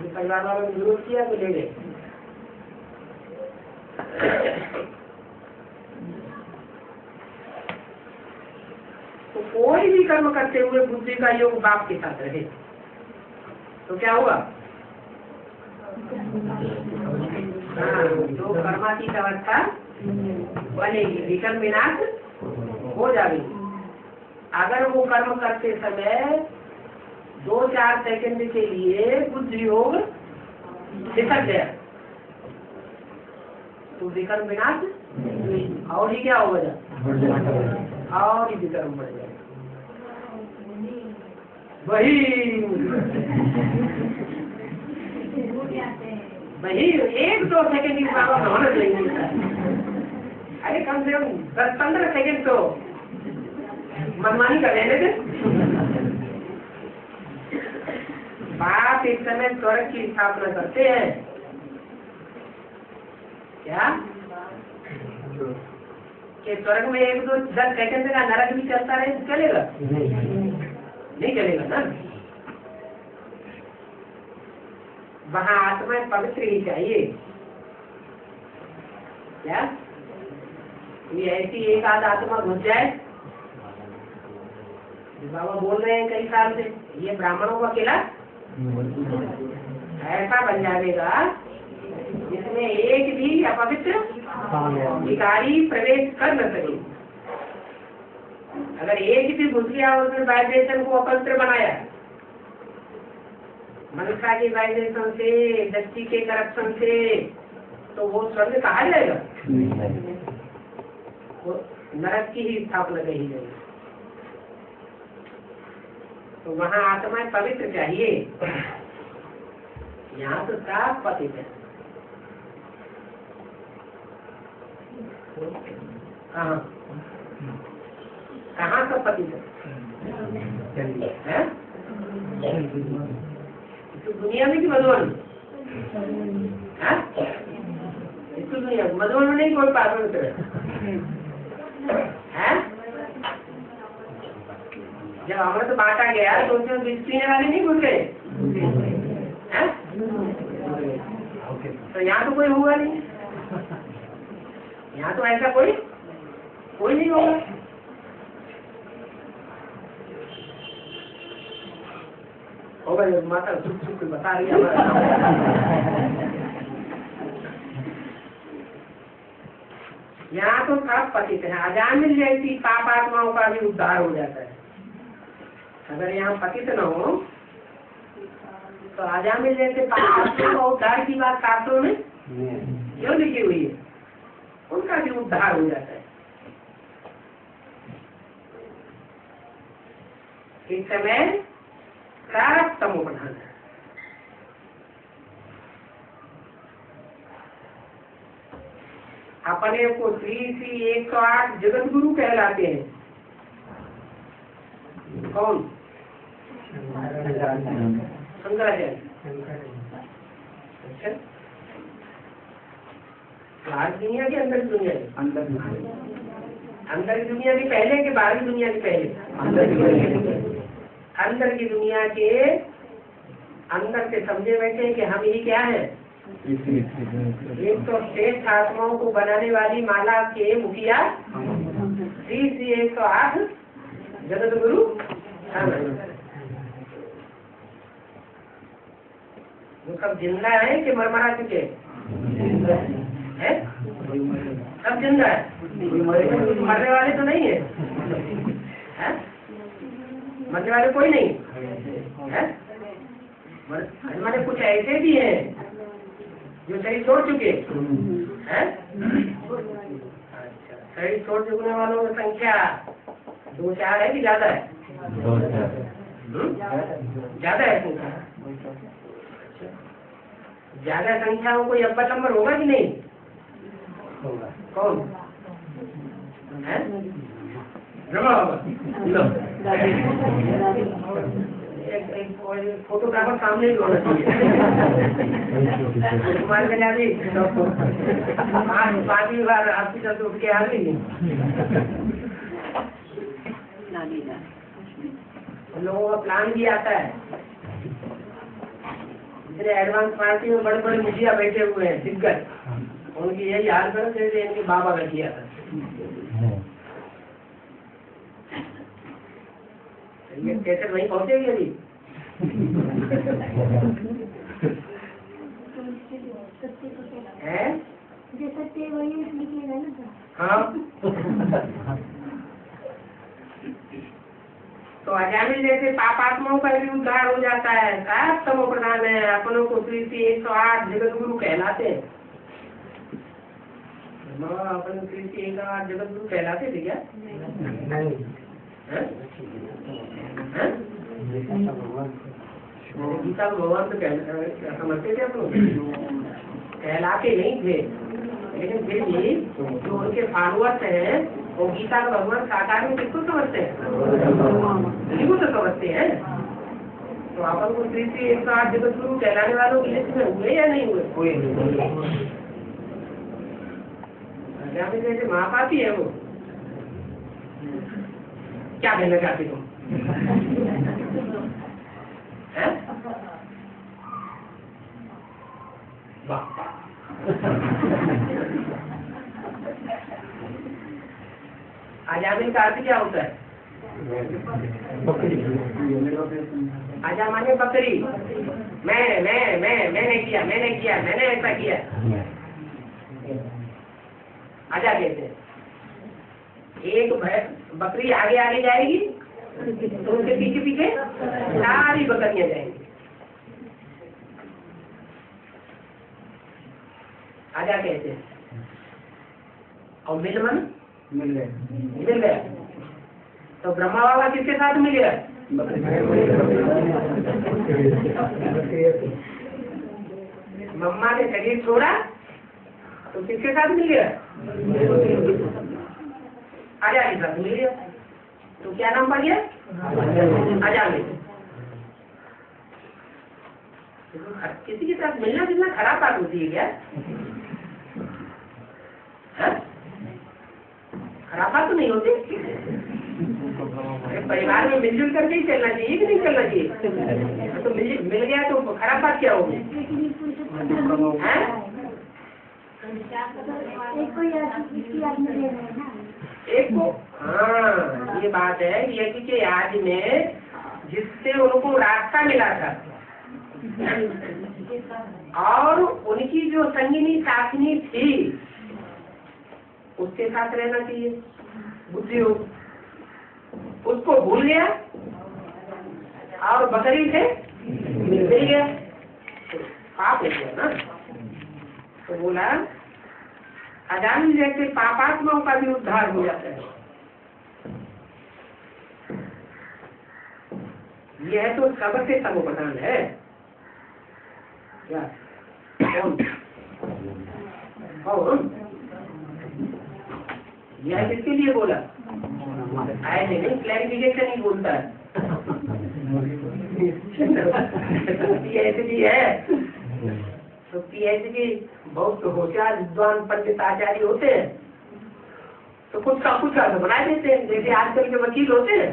परिवार वालों ने विरोध किया तो ले गए। तो कोई भी कर्म करते हुए बुद्धि का योग बाप के साथ रहे तो क्या होगा? जो कर्मातीत अवस्था बनेगी, विकर्म विनाश हो जाएगी। अगर वो कर्म करते समय 2-4 सेकंड के लिए बुद्धि योग निकल गया तो विकर्म विनाश और ही क्या होगा? और ही विकर्म बढ़ जाएगा। वही 1-2 सेकंड की बात होना चाहिए। अरे कम से कम 10-15 सेकंड तो मनमानी कर लेने थे। बाप एक समय स्वर्ग की स्थापना करते हैं क्या कि स्वर्ग में 1-2-10 सेकंड का नरक भी चलता रहे तो चलेगा? नहीं चलेगा ना। वहाँ आत्मा पवित्र ही चाहिए क्या? ये ऐसी एक आध आत्मा घुस जाए, बाबा बोल रहे हैं कई साल से, ये ब्राह्मणों का किला ऐसा बन जाएगा जिसमें एक भी अपवित्र भिखारी प्रवेश कर न सके। अगर एक भी घुस गया और उसने वाइब्रेशन को अपवित्र बनाया, मनुष्य की वाइब्रेशन से, दृष्टि के करप्शन से, तो वो स्वर्ग कहा जाएगा? वो नरक की ही स्थापना कही जाएगी। तो वहाँ आत्मा पवित्र चाहिए, यहाँ तो साफ पतित है। कहाँ कहाँ सब पतित है? तो दुनिया में कि मधुबन? इसको दुनिया मधुबन में नहीं कोई पास है? जब अमृत बांटा गया तो उसमें विष पीने वाले नहीं घुस गए हैं? तो यहाँ तो कोई होगा नहीं, यहाँ तो ऐसा कोई नहीं होगा। होगा ये माता चुप चुप बता रही है। यहाँ तो सब पतित है, अजामिल जैसी पाप आत्माओं का भी उद्धार हो जाता है। अगर यहाँ पतित न हो तो अजामिल जैसे पाप आत्माओं का उद्धार की बात शास्त्रों में क्यों लिखी हुई है? उनका भी उद्धार हो जाता है। इस समय सब तमो प्रधान है। अपने को श्री 108 जगत गुरु कहलाते हैं। कौन? शंकराचार्य। अच्छा, बाहर दुनिया की अंदर दुनिया की? अंदर की दुनिया की पहले कि बाहर की दुनिया की पहले? अंदर की दुनिया के अंदर से समझे बैठे कि हम ही क्या है? एक तो श्रेष्ठ आत्माओं को बनाने वाली माला के मुखिया श्री 108 जगत गुरु। वो सब जिंदा है कि मरमरा चुके हैं? सब जिंदा है, मरने वाले तो नहीं है, मरने वाले कोई नहीं है। मैंने कुछ ऐसे भी हैं जो शरीर छोड़ चुके हैं। अच्छा, शरीर छोड़ चुकने वालों की संख्या 2-4 है कि ज्यादा है? ज्यादा है संख्या। ज्यादा संख्या में कोई अब्बा नंबर होगा कि नहीं? कौन है? ब्रह्मा होगा। एक फोटोग्राफर सामने ही होना चाहिए। कुमार कल्याणी 5वीं बार हॉस्पिटल से उठ के आ गई। लोगों का प्लान भी आता है। इतने एडवांस पार्टी में बड़े बड़े मुखिया बैठे हुए हैं, दिग्गज, उनकी यही हाल करो जैसे इनके बाबा का किया था। ये कैसे वहीं पहुंचेगी अभी? है? हाँ। तो अजामिल जैसे पापात्माओं का भी उद्धार हो जाता है। सब तमो प्रधान है, अपनों को श्री 108 जगत गुरु कहलाते हैं। अपन श्री 108 जगत गुरु कहलाते थे क्या? नहीं। गीता भगवान तो समझते थे अपन, कहलाते नहीं थे, लेकिन फिर भी जो उनके फॉलोअर्स हैं वो गीता का भगवान साकार में किसको समझते हैं? उन्हीं को तो समझते हैं। तो अपन को श्री 108 जगत गुरु कहलाने वालों की लिस्ट में हुए या नहीं हुए? कोई नहीं। जैसे महापापी है वो, क्या कहना चाहते तुम? आजामिल का अर्थ क्या होता है? आजा माने बकरी। मैंने किया, मैंने ऐसा किया। आजा कहते हैं। एक बकरी आगे आगे जाएगी तो उसके पीछे पीछे सारी बकरियां जाएंगी। आजा कहते हैं। और मिल गया तो ब्रह्मा बाबा किसके साथ मिल गया? मम्मा ने शरीर छोड़ा तो किसके साथ मिल गया? आजा के साथ मिल गया। तो क्या नाम पड़ गया? अजामिल। किसी के साथ मिलना कितना खराब बात होती है क्या? खराब बात तो नहीं होती। परिवार में मिलजुल करके ही चलना चाहिए कि नहीं चलना चाहिए? तो मिल गया तो खराब बात क्या होगी? हैं? एक को हाँ, ये बात है यज्ञ के याद में जिससे उनको रास्ता मिला था और उनकी जो संगिनी साथनी थी उसके साथ रहना चाहिए। बुद्धि हो उसको भूल गया और बकरी से मिल गया तो पाप हो गया ना। तो बोला अजामिल जैसे पापात्माओं का भी उद्धार हो जाता है। यह तो सबसे सर्वप्रधान है। क्या कौन कौन यह किसके लिए बोला? ऐसे नहीं, क्लैरिफिकेशन ही बोलता है। पीएचडी है तो पीएचडी बहुत होशियार विद्वान पंडित आचार्य होते हैं तो कुछ का तो बना देते हैं। जैसे आजकल के वकील होते हैं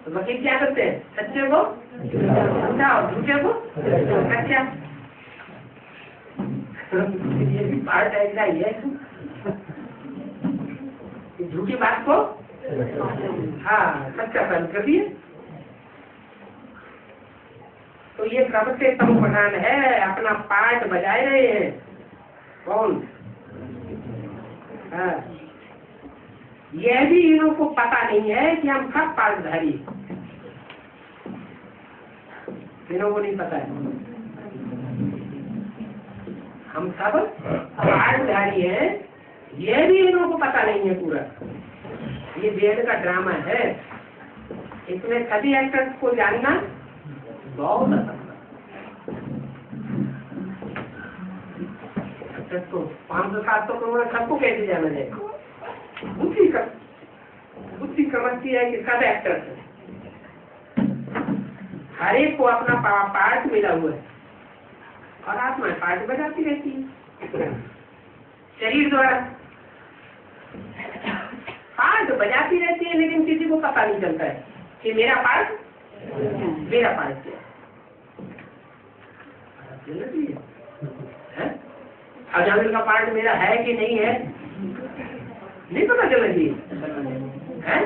तो वकील क्या करते हैं? सच्चे को झूठा और झूठे को सच्चा। ये भी पार्ट ऐसा ही है, झूठी बात को हाँ सच्चा बंद कर दिए। तो ये सबसे प्रधान है, अपना पार्ट बजाए रहे हैं। कौन? हाँ, यह भी इन लोगों को पता नहीं है कि हम सब पार्टधारी। इन्हों को नहीं पता है हम सब पार्टधारी हैं। यह भी इन लोगों को पता नहीं है पूरा। ये वेद का ड्रामा है, इसमें सभी एक्टर्स को जानना बहुत अच्छा। तो 500-700 करोड़ सबको कैसे जाना जाएगा? बुद्धि समझती है कि सब एक्टर है, हर एक को अपना पार्ट मिला हुआ है और आत्मा पार्ट बजाती रहती है शरीर द्वारा। पार्ट बजाती रहती है लेकिन किसी को पता नहीं चलता है कि मेरा पार्ट क्या है। अजामिल का पार्ट मेरा है कि नहीं है नहीं पता चलना चाहिए है।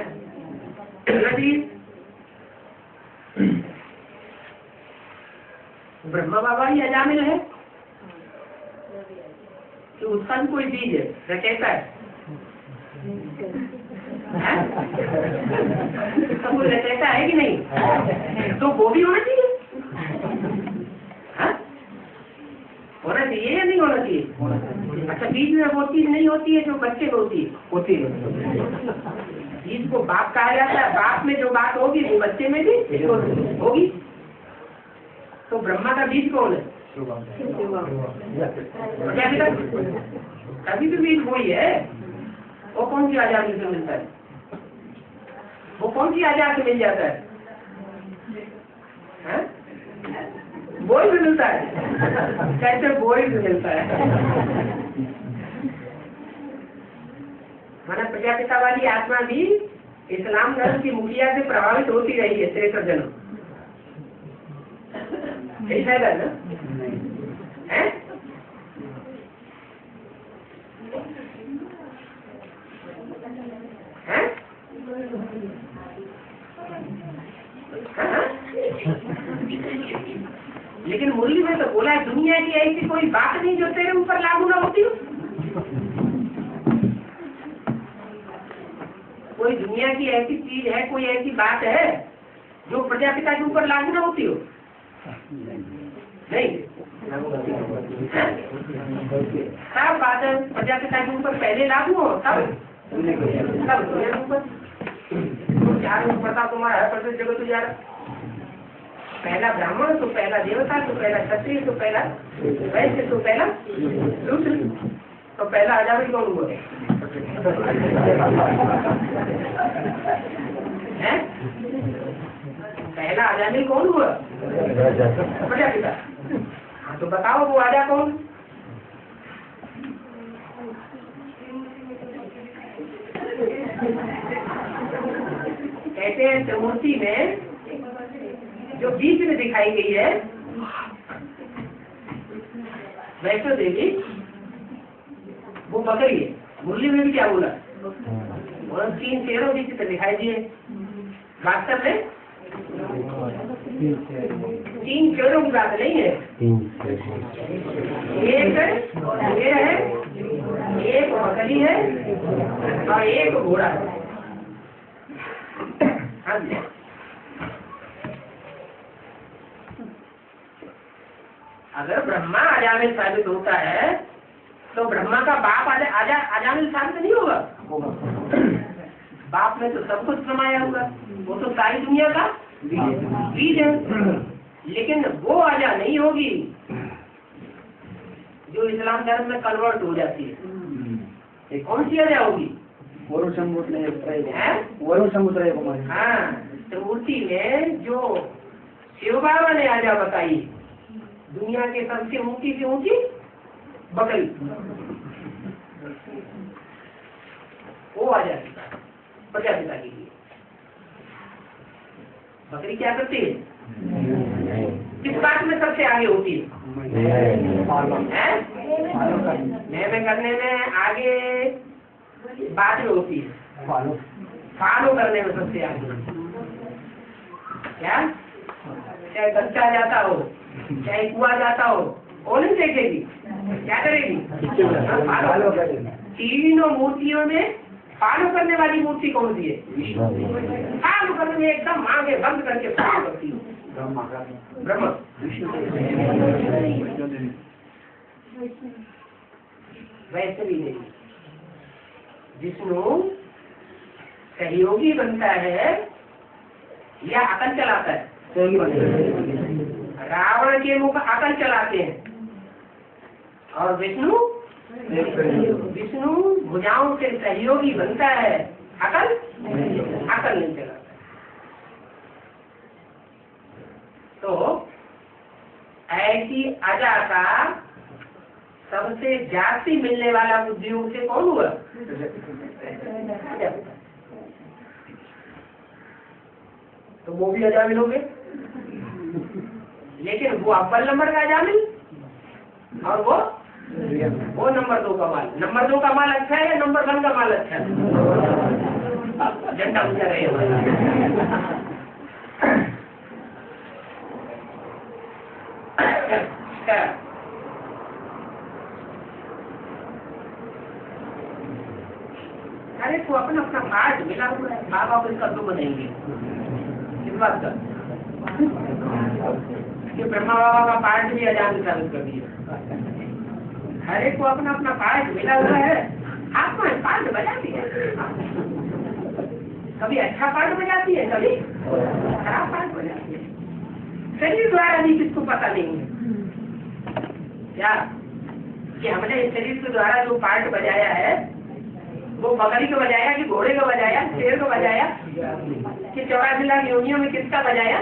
ब्रह्मा बाबा ही अजामिल है कि उसका भी कोई बीज है रचेता है? उसका कोई रचेता है कि नहीं? तो वो भी होना चाहिए। होना चाहिए या नहीं होना चाहिए? अच्छा, बीज में वो चीज नहीं होती है जो बच्चे में होती है। बीज को बाप कहा जाता है, बाप में जो बात होगी वो बच्चे में भी होगी। तो ब्रह्मा का बीज कौन है? कभी भी बीज वही है। वो कौन सी आजादी से मिलता है? वो कौन सी आजाद से मिल जाता है? बोई से मिलता है। कैसे बोई से मिलता है? माना प्रजापिता वाली आत्मा भी इस्लाम धर्म की मुखिया से प्रभावित होती रही है 63 जन्म। यही फायदा है ना? है? लेकिन मुरली में तो बोला है दुनिया की ऐसी कोई बात नहीं जो तेरे ऊपर लागू ना होती हो। कोई दुनिया की ऐसी चीज है, कोई ऐसी बात है जो प्रजापिता के ऊपर लागू ना होती हो? नहीं, सब बात है प्रजापिता के ऊपर पहले लागू हो तब दुनिया के ऊपर। चारों पता तुम्हारा है प्रत्येक जगह तुझारा। पहला ब्राह्मण तो पहला देवता तो पहला क्षत्रिय तो पहला वैश्य तो पहला शूद्र तो पहला अजामिल कौन हुआ है? पहला अजामिल कौन हुआ? प्रजापिता। हाँ तो बताओ वो आजा कौन? कहते हैं त्रिमूर्ति में जो बीच में दिखाई गई है वैष्णो देवी, वो बकरी है। मुरली में भी क्या बोला, और 3 शेरों की चित्र दिखाई दिए। वास्तव में 3 शेरों की बात नहीं है, एक शेर है, एक बकरी है और एक घोड़ा है। हाँ जी। अगर ब्रह्मा अजामिल साबित होता है तो ब्रह्मा का बाप अजामिल साबित नहीं होगा। बाप में तो सब कुछ समाया होगा, वो तो सारी दुनिया का बीज है। लेकिन वो अजा नहीं होगी जो इस्लाम धर्म में कन्वर्ट हो जाती है। ये कौन सी अजा होगी? हाँ, तो मूर्ति में जो शिव बाबा ने अजा बताई, दुनिया के सबसे ऊंची से ऊंची बकरी, वो आ जाती है प्रजापिता के लिए। बकरी क्या करती है? किस बात में सबसे आगे होती है? में करने में आगे, बाद में होती है। फॉलो करने में सबसे आगे। क्या? चाहे बच्चा जाता हो, चाहे कुआ जाता हो, वो नहीं देखेगी, क्या करेगी? फॉलो करेगी। तीनों मूर्तियों में फॉलो करने वाली मूर्ति कौन सी है? फॉलो करने में एकदम आगे बंद करके फॉलो करती है ब्रह्मा। वैसे भी नहीं, विष्णु सहयोगी बनता है या अकल चलाता है? रावण के मुख अकल चलाते हैं और विष्णु भुजाओं से सहयोगी बनता है, अकल नहीं चलाता। तो ऐसी अजा का सबसे जास्ती मिलने वाला उद्योग से कौन हुआ? तो वो भी अजामिल हो गए, लेकिन वो अव्वल नंबर का अजामिल और वो नंबर 2 का माल। नंबर 2 का माल अच्छा है या नंबर 1 का माल अच्छा है? झंडा ऊंचा रहे अरे तो अपना पार्ट मिला हुआ है, बाबा को इसका दुख देंगे इस बात का कि ब्रह्मा बाबा का पार्ट भी अजान चालू कर दिया। हर एक को अपना अपना पार्ट मिला हुआ है। आत्मा पार्ट बजाती है, कभी अच्छा पार्ट बजाती है, कभी खराब पार्ट बजाती है। शरीर द्वारा भी किसको पता नहीं है क्या कि हमने इस शरीर के द्वारा जो पार्ट बजाया है वो बकरी को बजाया कि घोड़े को बजाया, शेर को बजाया कि 84 लाख योनियों में किसका बजाया,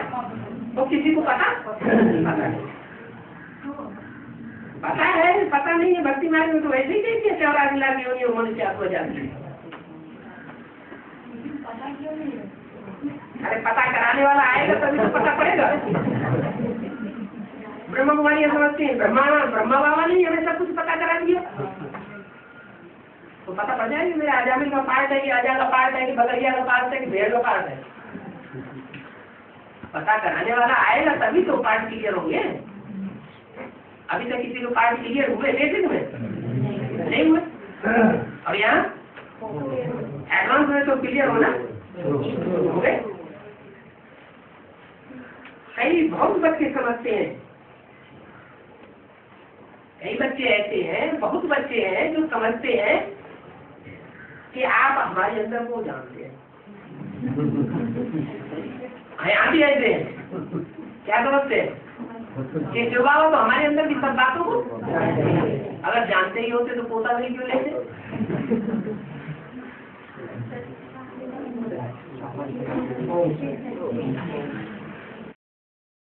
तो किसी को पता पता नहीं है। भक्ति मार्ग में तो वैसे ही देखिए 84 लाख योनियों मनुष्य आप बजाती है। अरे पता कराने वाला आएगा तभी तो पता पड़ेगा। ब्रह्मा कुमारी ये समझते हैं ब्रह्मा बाबा नहीं हमें सब कुछ पता करा दिया, तो पता पड़ जाएगा मेरा अजामिल का पार्ट है कि अजा का पार्ट है कि बकरिया का पार्ट है कि भेड़ का पार्ट है। पता कराने वाला आएगा तभी तो पार्ट क्लियर होंगे। अभी तक किसी को पार्ट क्लियर हुए लेकिन में नहीं हुए, और यहाँ एडवांस में तो क्लियर होना हो गए। कई बहुत बच्चे समझते हैं, कई बच्चे ऐसे हैं, बहुत बच्चे हैं जो समझते हैं कि आप हमारे अंदर को जानते हैं। यहाँ भी ऐसे हैं, क्या समझते हैं कि जो बाबा तो हमारे अंदर की सब बातों को अगर जानते ही होते तो पोता नहीं क्यों लेते।